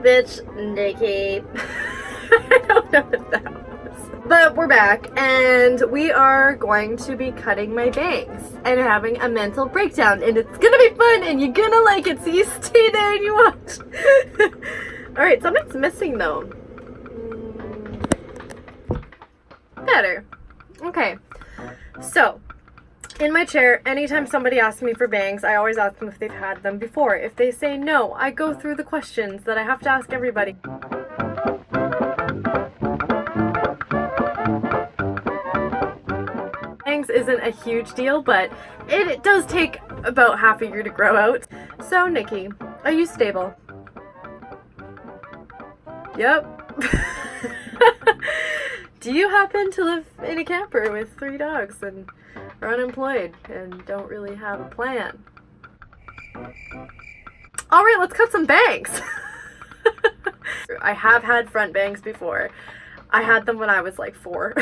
bitch, Nikki. I don't know what that was. But we're back, and we are going to be cutting my bangs and having a mental breakdown, and it's gonna be fun, and you're gonna like it, so you stay there and you watch. Alright, something's missing though. Better. Okay, so in my chair, anytime somebody asks me for bangs, I always ask them if they've had them before. If they say no, I go through the questions that I have to ask everybody. Bangs isn't a huge deal, but it does take about half a year to grow out. So, Nikki, are you stable? Yep. Do you happen to live in a camper with 3 dogs and are unemployed and don't really have a plan? Alright, let's cut some bangs! I have had front bangs before. I had them when I was like 4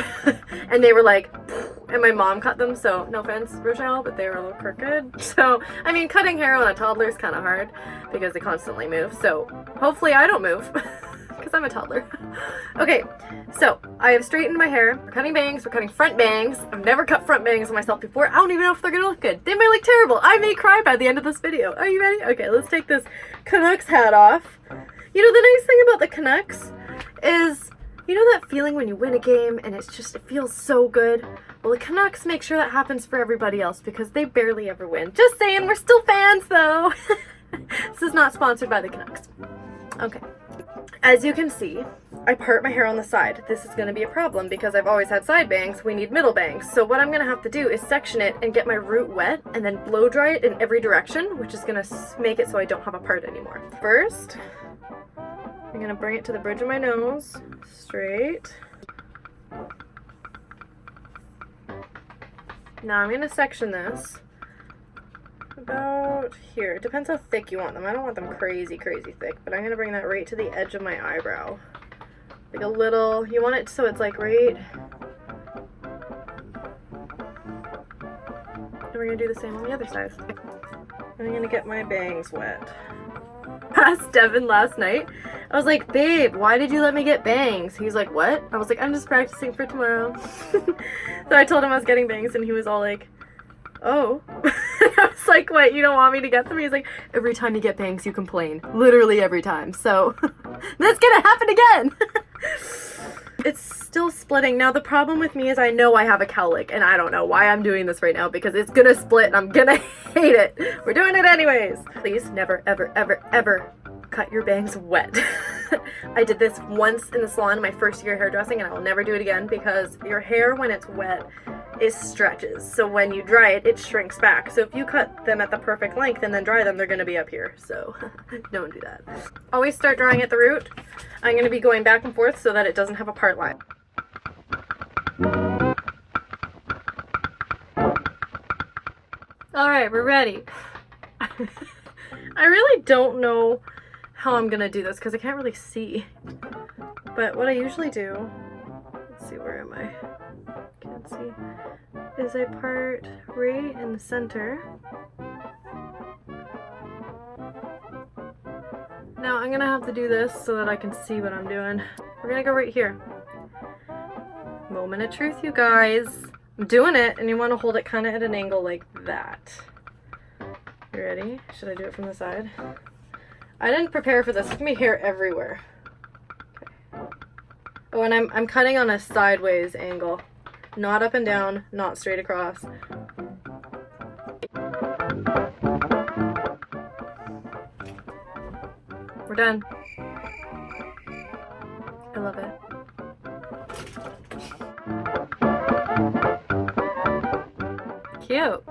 and they were like, and my mom cut them, so no offense, Rochelle, but they were a little crooked. So, I mean, cutting hair on a toddler is kind of hard because they constantly move, so hopefully I don't move. Because I'm a toddler. Okay, so I have straightened my hair. We're cutting bangs. We're cutting front bangs. I've never cut front bangs on myself before. I don't even know if they're gonna look good. They may look terrible. I may cry by the end of this video. Are you ready? Okay, let's take this Canucks hat off. You know, the nice thing about the Canucks is, you know that feeling when you win a game and it's just, it feels so good? Well, the Canucks make sure that happens for everybody else because they barely ever win. Just saying, we're still fans though. This is not sponsored by the Canucks. Okay. As you can see, I part my hair on the side. This is going to be a problem because I've always had side bangs. We need middle bangs. So what I'm going to have to do is section it and get my root wet and then blow dry it in every direction, which is going to make it so I don't have a part anymore. First, I'm going to bring it to the bridge of my nose, straight. Now I'm going to section this about here. It depends how thick you want them. I don't want them crazy thick, but I'm going to bring that right to the edge of my eyebrow. Like a little, you want it so it's like right. And we're going to do the same on the other side. I'm going to get my bangs wet. Asked Devin last night. I was like, babe, why did you let me get bangs? He's like, what? I was like, I'm just practicing for tomorrow. So I told him I was getting bangs and he was all like, oh. I was like, what, you don't want me to get them? He's like, every time you get bangs, you complain. Literally every time. So, that's gonna happen again! It's still splitting. Now, the problem with me is I know I have a cowlick, and I don't know why I'm doing this right now, because it's gonna split, and I'm gonna hate it. We're doing it anyways. Please, never, ever, ever, ever cut your bangs wet. I did this once in the salon my first year hairdressing, and I will never do it again, because your hair, when it's wet, it stretches. So when you dry it, it shrinks back. So if you cut them at the perfect length and then dry them, they're gonna be up here. So don't do that. Always start drying at the root. I'm gonna be going back and forth so that it doesn't have a part line. Alright, we're ready. I really don't know how I'm gonna do this because I can't really see. But what I usually do, let's see, where am I? Can't see. Is I part right in the center. Now I'm gonna have to do this so that I can see what I'm doing. We're gonna go right here. Moment of truth, you guys. I'm doing it, and you want to hold it kind of at an angle like that. You ready? Should I do it from the side? I didn't prepare for this. There's gonna be hair everywhere. Okay. Oh, and I'm cutting on a sideways angle. Not up and down, not straight across. We're done. I love it. Cute.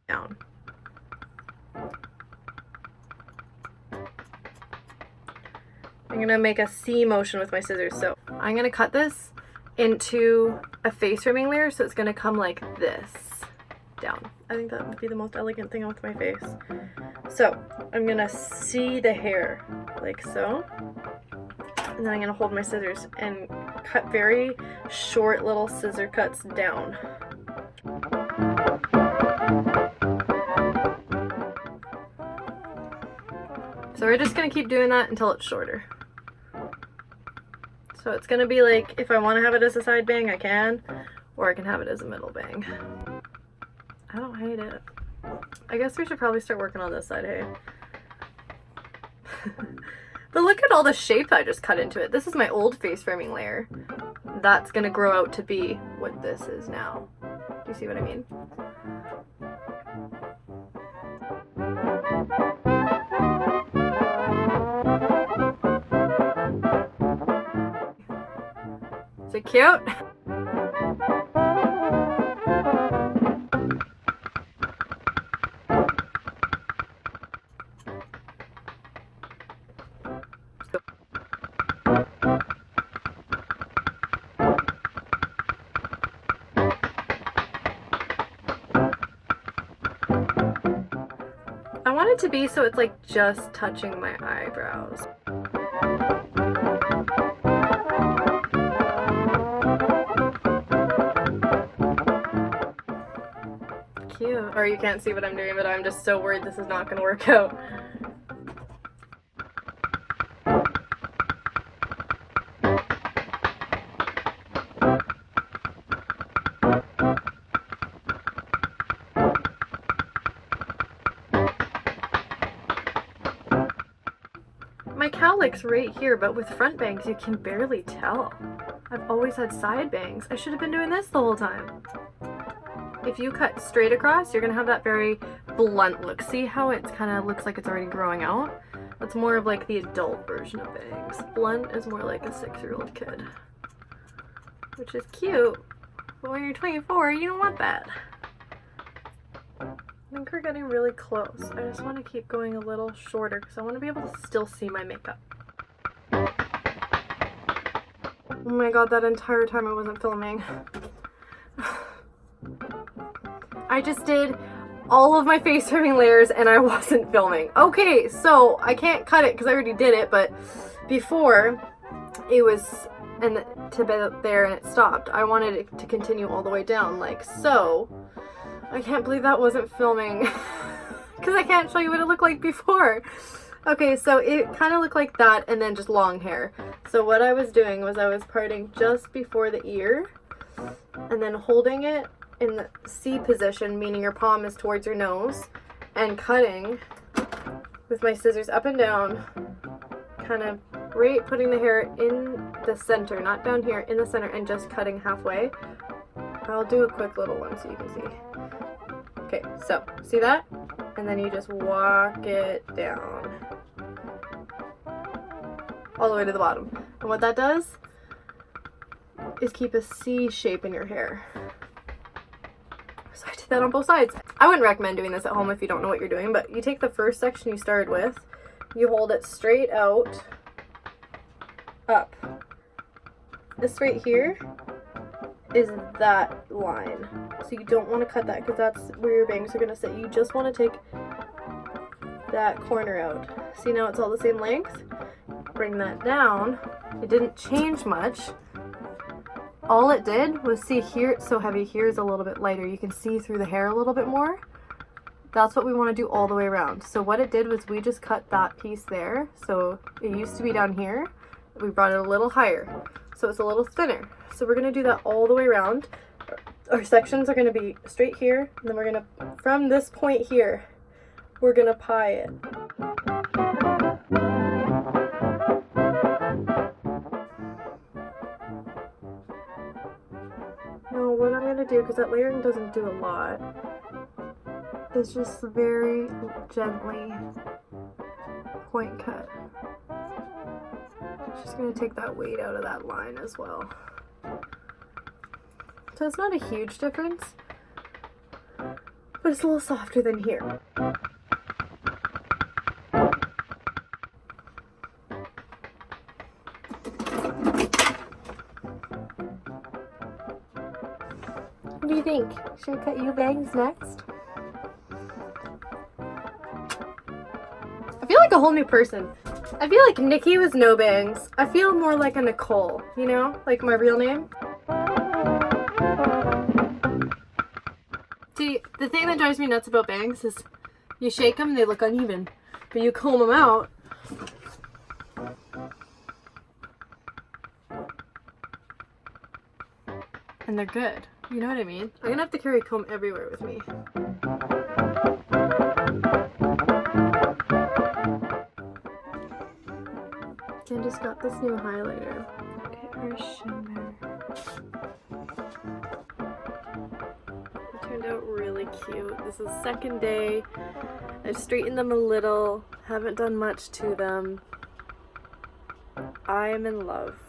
Down. I'm gonna make a C motion with my scissors. So I'm gonna cut this into a face rimming layer, so it's gonna come like this down. I think that would be the most elegant thing with my face. So I'm gonna see the hair like so, and then I'm gonna hold my scissors and cut very short little scissor cuts down. So we're just gonna keep doing that until it's shorter. So it's gonna be like, if I wanna have it as a side bang, I can, or I can have it as a middle bang. I don't hate it. I guess we should probably start working on this side, hey? But look at all the shape I just cut into it. This is my old face framing layer. That's gonna grow out to be what this is now. Do you see what I mean? Is it cute? I want it to be so it's like just touching my eyebrows. Cute. Or you can't see what I'm doing, but I'm just so worried this is not gonna work out. My cowlick's right here, but with front bangs you can barely tell. I've always had side bangs. I should have been doing this the whole time. If you cut straight across, you're gonna have that very blunt look. See how it kind of looks like it's already growing out? That's more of like the adult version of bangs. Blunt is more like a 6-year-old kid. Which is cute, but when you're 24, you don't want that. I think we're getting really close. I just want to keep going a little shorter because I want to be able to still see my makeup. Oh my god, that entire time I wasn't filming. I just did all of my face framing layers and I wasn't filming. Okay, so I can't cut it because I already did it, but before it was and to be there and it stopped. I wanted it to continue all the way down like so. I can't believe that wasn't filming because I can't show you what it looked like before. Okay, so it kind of looked like that and then just long hair. So what I was doing was I was parting just before the ear and then holding it in the C position, meaning your palm is towards your nose, and cutting with my scissors up and down, kind of right putting the hair in the center, not down here, in the center, and just cutting halfway. I'll do a quick little one so you can see. Okay, so see that? And then you just walk it down all the way to the bottom. And what that does is keep a C shape in your hair. So I did that on both sides. I wouldn't recommend doing this at home if you don't know what you're doing, but you take the first section you started with, you hold it straight out, up. This right here is that line. So you don't want to cut that because that's where your bangs are going to sit. You just want to take that corner out. See, now it's all the same length. Bring that down. It didn't change much. All it did was, see here it's so heavy, here's a little bit lighter. You can see through the hair a little bit more. That's what we want to do all the way around. So what it did was we just cut that piece there. So it used to be down here. We brought it a little higher. So it's a little thinner. So we're going to do that all the way around. Our sections are going to be straight here, and then we're going to, from this point here, we're going to pie it. No, what I'm going to do, because that layering doesn't do a lot, is just very gently point cut. Just going to take that weight out of that line as well. So it's not a huge difference, but it's a little softer than here. What do you think? Should I cut you bangs next? I feel like a whole new person. I feel like Nikki with no bangs. I feel more like a Nicole, you know? Like my real name. See, the thing that drives me nuts about bangs is you shake them and they look uneven. But you comb them out And they're good. You know what I mean? I'm gonna have to carry a comb everywhere with me. Candace got this new highlighter. Look at her shimmer. It turned out really cute. This is second day. I straightened them a little. Haven't done much to them. I am in love.